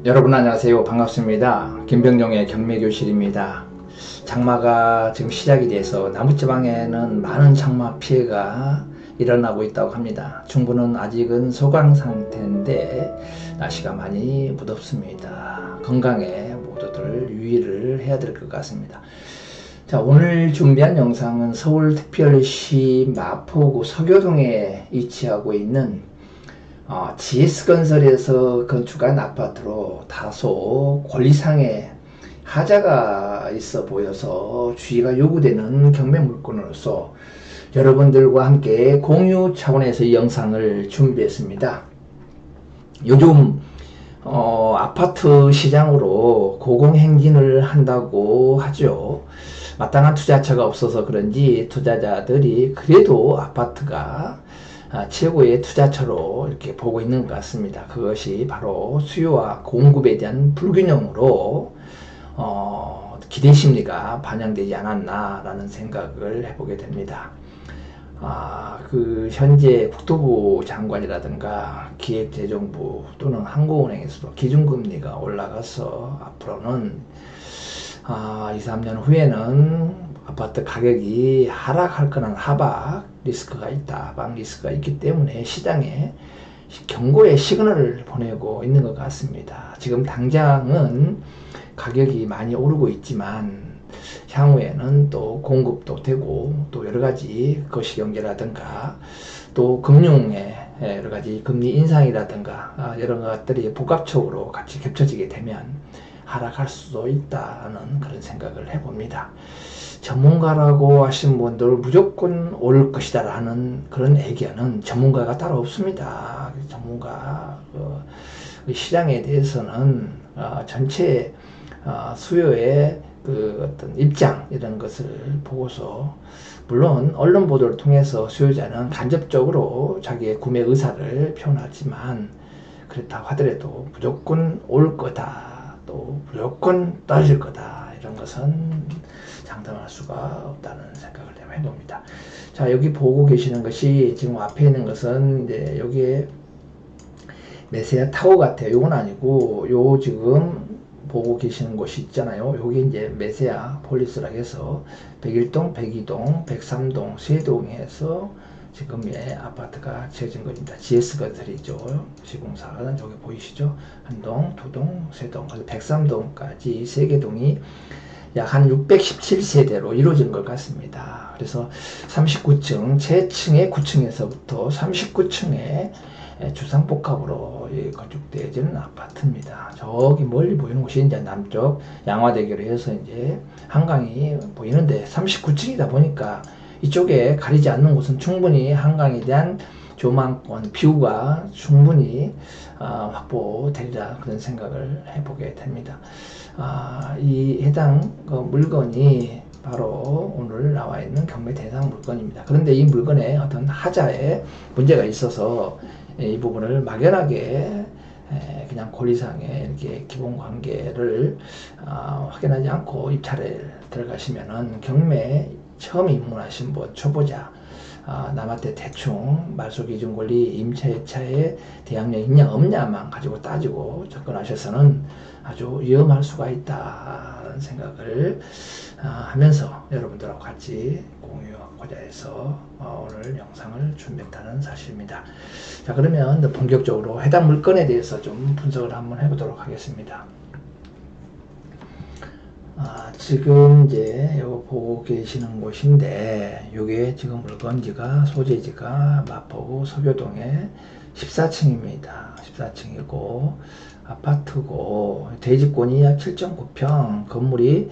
여러분 안녕하세요. 반갑습니다. 김병정의 경매교실입니다. 장마가 지금 시작이 돼서 남부지방에는 많은 장마 피해가 일어나고 있다고 합니다. 중부는 아직은 소강 상태인데 날씨가 많이 무덥습니다. 건강에 모두들 유의를 해야 될 것 같습니다. 자, 오늘 준비한 영상은 서울특별시 마포구 서교동에 위치하고 있는 GS건설에서 건축한 아파트로 다소 권리상의 하자가 있어 보여서 주의가 요구되는 경매 물건으로서 여러분들과 함께 공유 차원에서 이 영상을 준비했습니다. 요즘 아파트 시장으로 고공행진을 한다고 하죠. 마땅한 투자처가 없어서 그런지 투자자들이 그래도 아파트가 최고의 투자처로 이렇게 보고 있는 것 같습니다. 그것이 바로 수요와 공급에 대한 불균형으로 기대 심리가 반영되지 않았나라는 생각을 해보게 됩니다. 현재 국토부 장관이라든가 기획재정부 또는 한국은행에서도 기준금리가 올라가서 앞으로는 2, 3년 후에는 아파트 가격이 하락할 거는 하락 리스크가 있다, 하락 리스크가 있기 때문에 시장에 경고의 시그널을 보내고 있는 것 같습니다. 지금 당장은 가격이 많이 오르고 있지만 향후에는 또 공급도 되고 또 여러 가지 거시경제라든가 또 금융의 여러 가지 금리 인상이라든가 여러 것들이 복합적으로 같이 겹쳐지게 되면 하락할 수도 있다는 그런 생각을 해봅니다. 전문가라고 하신 분들 무조건 오를 것이다 라는 그런 의견은 전문가가 따로 없습니다. 전문가 시장에 대해서는 전체 수요의 어떤 입장 이런 것을 보고서 물론 언론 보도를 통해서 수요자는 간접적으로 자기의 구매 의사를 표현하지만 그렇다고 하더라도 무조건 올 거다 또 무조건 떨어질 거다 이런 것은 장담할 수가 없다는 생각을 해봅니다. 자, 여기 보고 계시는 것이 지금 앞에 있는 것은 이제 여기에 메세아 타워 같아요. 요건 아니고 요 지금 보고 계시는 곳이 있잖아요. 여기 이제 메세아 폴리스라고 해서 101동, 102동, 103동, 3동에서 지금 아파트가 지어진 겁니다. GS건설이죠. 시공사는 저기 보이시죠? 한 동, 두 동, 세 동, 103동까지 3개 동이 약 한 617세대로 이루어진 것 같습니다. 그래서 39층, 최층의 9층에서부터 39층에 주상복합으로 건축되어지는 아파트입니다. 저기 멀리 보이는 곳이 이제 남쪽 양화대교로 해서 이제 한강이 보이는데 39층이다 보니까 이쪽에 가리지 않는 곳은 충분히 한강에 대한 조망권, 뷰가 충분히 확보되리라 그런 생각을 해보게 됩니다. 이 해당 물건이 바로 오늘 나와 있는 경매 대상 물건입니다. 그런데 이 물건에 어떤 하자에 문제가 있어서 이 부분을 막연하게 그냥 권리상의 이렇게 기본 관계를 확인하지 않고 입찰에 들어가시면은 경매 처음 입문하신 분, 초보자, 남한테 대충 말소기준 권리 임차 예차에 대항력 있냐 없냐만 가지고 따지고 접근하셔서는 아주 위험할 수가 있다는 생각을 하면서 여러분들하고 같이 공유하고자 해서 오늘 영상을 준비했다는 사실입니다. 자, 그러면 본격적으로 해당 물건에 대해서 좀 분석을 한번 해보도록 하겠습니다. 지금 이제 요거 보고 계시는 곳인데 요게 지금 물건지가 소재지가 마포구 서교동의 14층입니다. 14층이고 아파트고 대지권이 약 7.9평 건물이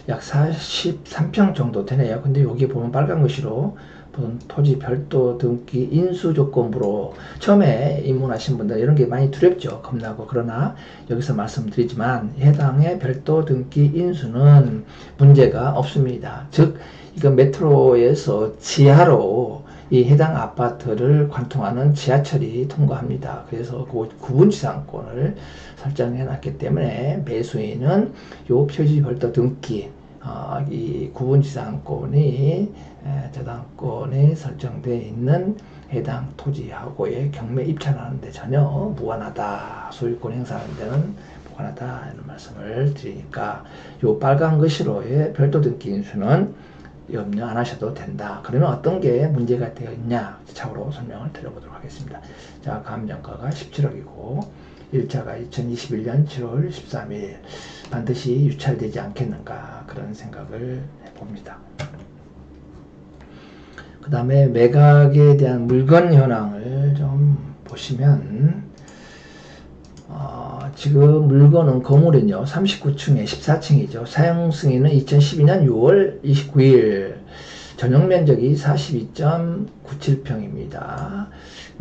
약 43평 정도 되네요. 근데 여기 보면 빨간 글씨로 토지 별도 등기 인수 조건부로 처음에 입문하신 분들 이런 게 많이 두렵죠. 겁나고. 그러나 여기서 말씀드리지만 해당의 별도 등기 인수는 문제가 없습니다. 즉 이건 메트로에서 지하로 이 해당 아파트를 관통하는 지하철이 통과합니다. 그래서 그 구분지상권을 설정해 놨기 때문에 매수인은 요 표지 별도 등기 이 구분지상권이 저당권이 설정되어 있는 해당 토지하고의 경매 입찰하는 데 전혀 무관하다. 소유권 행사하는 데는 관하다 이런 말씀을 드리니까 요 빨간 글씨로의 별도 등기 인수는 염려 안 하셔도 된다. 그러면 어떤 게 문제가 되어 있냐 차후로 설명을 드려보도록 하겠습니다. 자, 감정가가 17억이고 1차가 2021년 7월 13일 반드시 유찰되지 않겠는가 그런 생각을 해봅니다. 그 다음에 매각에 대한 물건 현황을 좀 보시면 지금 물건은 건물은요 39층에 14층이죠. 사용 승인은 2012년 6월 29일 전용 면적이 42.97평입니다.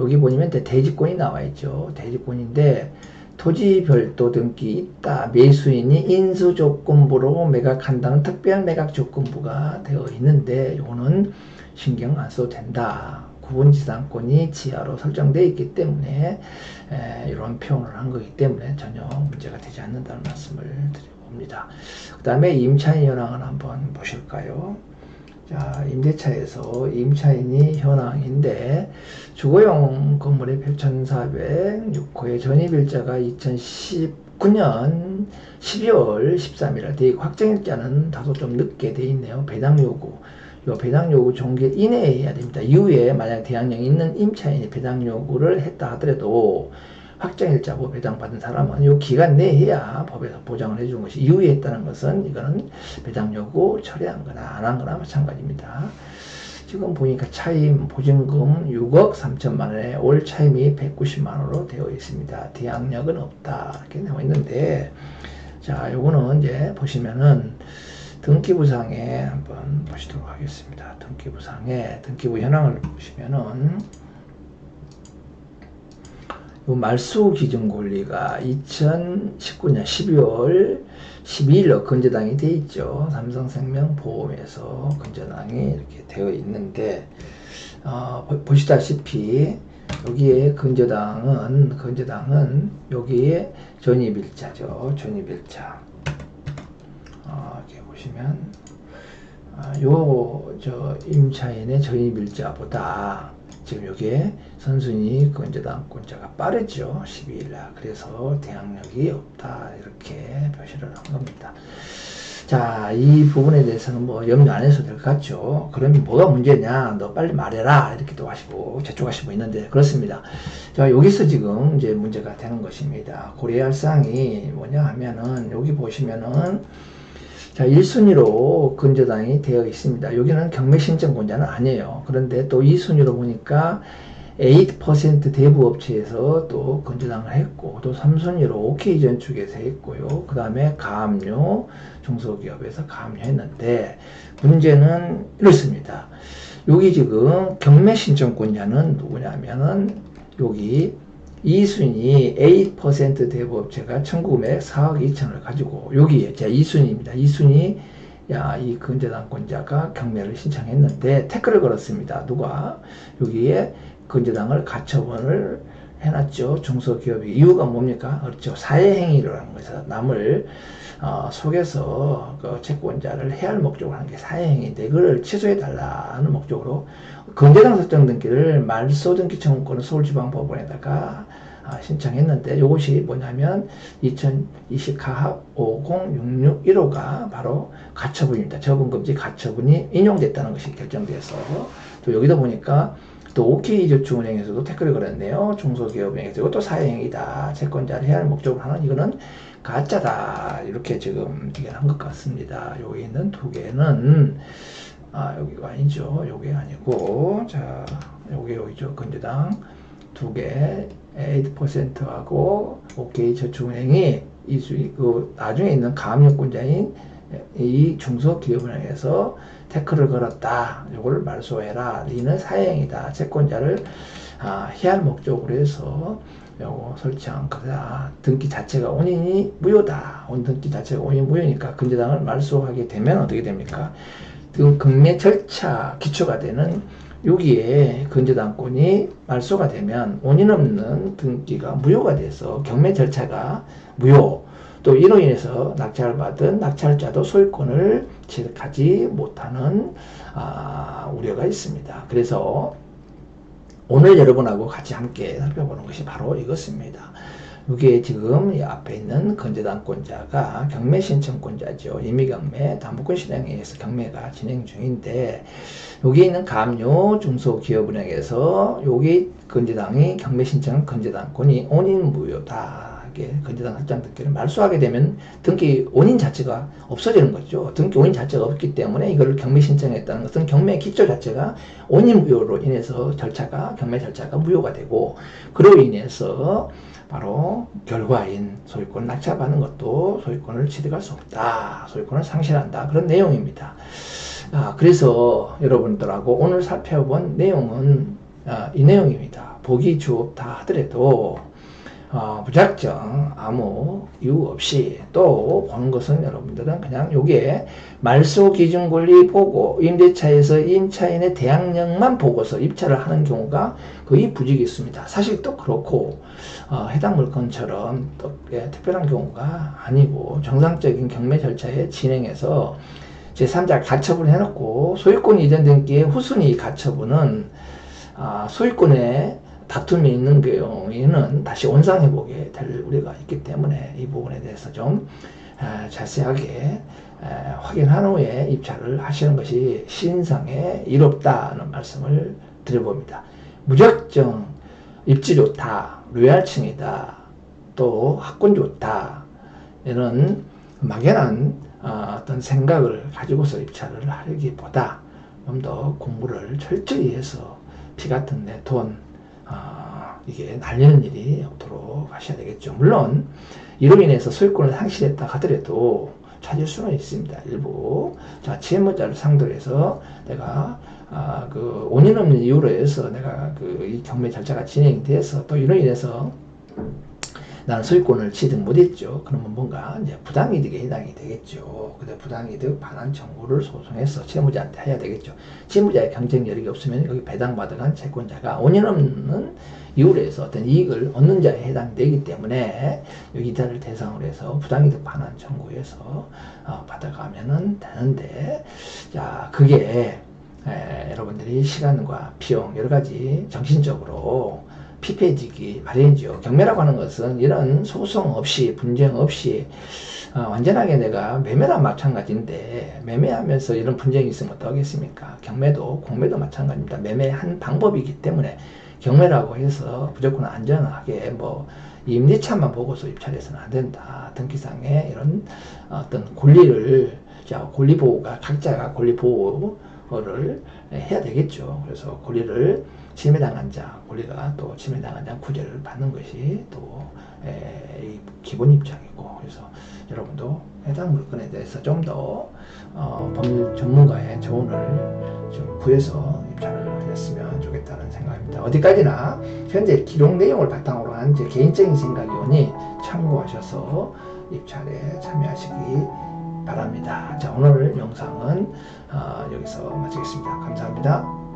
여기 보시면 대지권이 나와 있죠. 대지권인데 토지 별도 등기 있다. 매수인이 인수조건부로 매각한다는 특별 매각 조건부가 되어 있는데 이거는 신경 안 써도 된다. 구분지상권이 지하로 설정되어 있기 때문에 이런 표현을 한 거기 때문에 전혀 문제가 되지 않는다는 말씀을 드려봅니다. 그 다음에 임차인 현황을 한번 보실까요? 자, 임대차에서 임차인이 현황인데 주거용 건물의 8,406호의 전입일자가 2019년 12월 13일에 되어 있고 확정일자는 다소 좀 늦게 되어 있네요. 배당 요구. 요 배당 요구 종결 이내에 해야 됩니다. 이후에 만약 대항력이 있는 임차인이 배당 요구를 했다 하더라도 확정일자 뭐 배당받은 사람은 요 기간 내에 해야 법에서 보장을 해주는 것이 이후에 했다는 것은 이거는 배당 요구 처리한 거나 안 한 거나 마찬가지입니다. 지금 보니까 차임 보증금 6억 3천만 원에 올 차임이 190만 원으로 되어 있습니다. 대항력은 없다 이렇게 나와 있는데 자 요거는 이제 보시면은 등기부상에 한번 보시도록 하겠습니다. 등기부상에 등기부 현황을 보시면은 요 말소 기준 권리가 2019년 12월 12일로 건저당이 되어 있죠. 삼성생명보험에서 건저당이 이렇게 되어 있는데 보시다시피 여기에 건저당은 여기에 전입일자죠. 전입일자. 이렇게 보시면 임차인의 전입일자보다 지금 여기에 선순위 건저당권자가 빠르죠. 12일날. 그래서 대항력이 없다. 이렇게 표시를 한 겁니다. 자, 이 부분에 대해서는 뭐 염려 안 해도 될 것 같죠. 그러면 뭐가 문제냐? 너 빨리 말해라. 이렇게 또 하시고, 재촉하시고 있는데, 그렇습니다. 자, 여기서 지금 이제 문제가 되는 것입니다. 고려해야 할 사항이 뭐냐 하면은, 여기 보시면은, 자, 1순위로 건저당이 되어 있습니다. 여기는 경매신청권자는 아니에요. 그런데 또 2순위로 보니까 8% 대부업체에서 또 건저당을 했고, 또 3순위로 OK전축에서 했고요. 그 다음에 가압류, 중소기업에서 가압류했는데, 문제는 이렇습니다. 여기 지금 경매신청권자는 누구냐면은, 여기 2순위 8% 대부업체가 청구금액 4억 2천을 가지고 여기에 자 2순위입니다. 2순위 이 건저당권자가 경매를 신청했는데 태클을 걸었습니다. 누가? 여기에 건저당을 가처분을 해놨죠. 중소기업이. 이유가 뭡니까? 그렇죠. 사회행위라는 것에서 남을 속여서 그 채권자를 해할 목적으로 하는 게 사회행위인데 이걸 취소해달라는 목적으로 건저당 설정 등기를 말소 등기 청구권을 서울지방법원에다가 신청했는데 이것이 뭐냐면 2020 가합 506615가 바로 가처분입니다. 처분금지 가처분이 인용됐다는 것이 결정돼서 또 여기다 보니까 또 OK저축은행에서도 태클을 걸었네요. 중소기업은행에서 이것도 사회행위다. 채권자를 해야 할 목적으로 하는 이거는 가짜다. 이렇게 지금 얘기한 것 같습니다. 여기 있는 두 개는 여기가 아니죠. 여기 아니고 자 여기죠. 건저당 두 개 8%하고 OK저축은행이 그 나중에 있는 가압류권자인 이 중소기업은행에서 태클을 걸었다. 이걸 말소해라. 이는 사행이다. 채권자를 해할 목적으로 해서 요거 설치한 거다. 등기 자체가 원인이 무효다. 등기 자체가 원인이 무효니까 건저당을 말소하게 되면 어떻게 됩니까? 그 경매 절차 기초가 되는 여기에 건저당권이 말소가 되면 원인 없는 등기가 무효가 돼서 경매 절차가 무효. 또 이로 인해서 낙찰을 받은 낙찰자도 소유권을 취득하지 못하는 우려가 있습니다. 그래서 오늘 여러분하고 같이 함께 살펴보는 것이 바로 이것입니다. 이게 지금 이 앞에 있는 건재당권자가 경매 신청권자죠. 임의경매 담보권 실행에 의해서 경매가 진행 중인데, 여기 있는 가압류 중소기업은행에서 여기 건재당이 경매 신청 건재당권이 온인무효다. 이게 건재당 확장 등기를 말소하게 되면 등기 원인 자체가 없어지는 거죠. 등기 원인 자체가 없기 때문에 이걸 경매 신청했다는 것은 경매 기초 자체가 원인무효로 인해서 경매 절차가 무효가 되고, 그로 인해서 바로 결과인 소유권 낙찰받는 것도 소유권을 취득할 수 없다. 소유권을 상실한다. 그런 내용입니다. 그래서 여러분들하고 오늘 살펴본 내용은 이 내용입니다. 보기 주없다 하더라도 무작정 아무 이유 없이 또 보는 것은, 여러분들은 그냥 요게 말소 기준 권리 보고 임대차에서 임차인의 대항력만 보고서 입찰을 하는 경우가 거의 부직이 있습니다. 사실 또 그렇고 해당 물건처럼 또 특별한 경우가 아니고, 정상적인 경매 절차에 진행해서 제3자 가처분 해놓고 소유권 이전 등기의 후순위 가처분은 소유권에 다툼이 있는 경우에는 다시 원상회복에 될 우려가 있기 때문에 이 부분에 대해서 좀 자세하게 확인한 후에 입찰을 하시는 것이 시인상에 이롭다는 말씀을 드려봅니다. 무작정 입지 좋다, 로얄층이다, 또 학군 좋다, 이런 막연한 어떤 생각을 가지고서 입찰을 하기보다 좀 더 공부를 철저히 해서 피 같은 내 돈 이게 날리는 일이 없도록 하셔야 되겠죠. 물론 이로 인해서 소유권을 상실했다 하더라도 찾을 수는 있습니다. 일부 채무자를 상대로 해서 내가 그 원인 없는 이유로 해서 내가 이 경매 절차가 진행이 돼서 또 이로 인해서 나는 소유권을 취득 못했죠. 그러면 뭔가 이제 부당이득에 해당이 되겠죠. 근데 부당이득 반환 청구를 소송해서 채무자한테 해야 되겠죠. 채무자의 경쟁력이 없으면 여기 배당받아간 채권자가 원인 없는 이유로 해서 어떤 이익을 얻는 자에 해당되기 때문에 여기 이자를 대상으로 해서 부당이득 반환 청구해서 받아가면은 되는데, 자, 그게 여러분들이 시간과 비용 여러 가지 정신적으로 피폐해지기 마련이죠. 경매라고 하는 것은 이런 소송 없이, 분쟁 없이 완전하게 내가 매매랑 마찬가지인데, 매매하면서 이런 분쟁이 있으면 어떡하겠습니까? 경매도 공매도 마찬가지입니다. 매매한 방법이기 때문에 경매라고 해서 무조건 안전하게 임대차만 보고서 입찰해서는 안 된다. 등기상에 이런 어떤 권리를, 권리보호가 각자가 권리보호를 해야 되겠죠. 그래서 권리를 침해당한 자, 권리가 또 침해당한 자 구제를 받는 것이 또 기본 입장이고, 그래서 여러분도 해당 물건에 대해서 좀 더 법률 전문가의 조언을 좀 구해서 입찰을 하셨으면 좋겠다는 생각입니다. 어디까지나 현재 기록 내용을 바탕으로 한 제 개인적인 생각이오니 참고하셔서 입찰에 참여하시기 바랍니다. 자, 오늘 영상은 여기서 마치겠습니다. 감사합니다.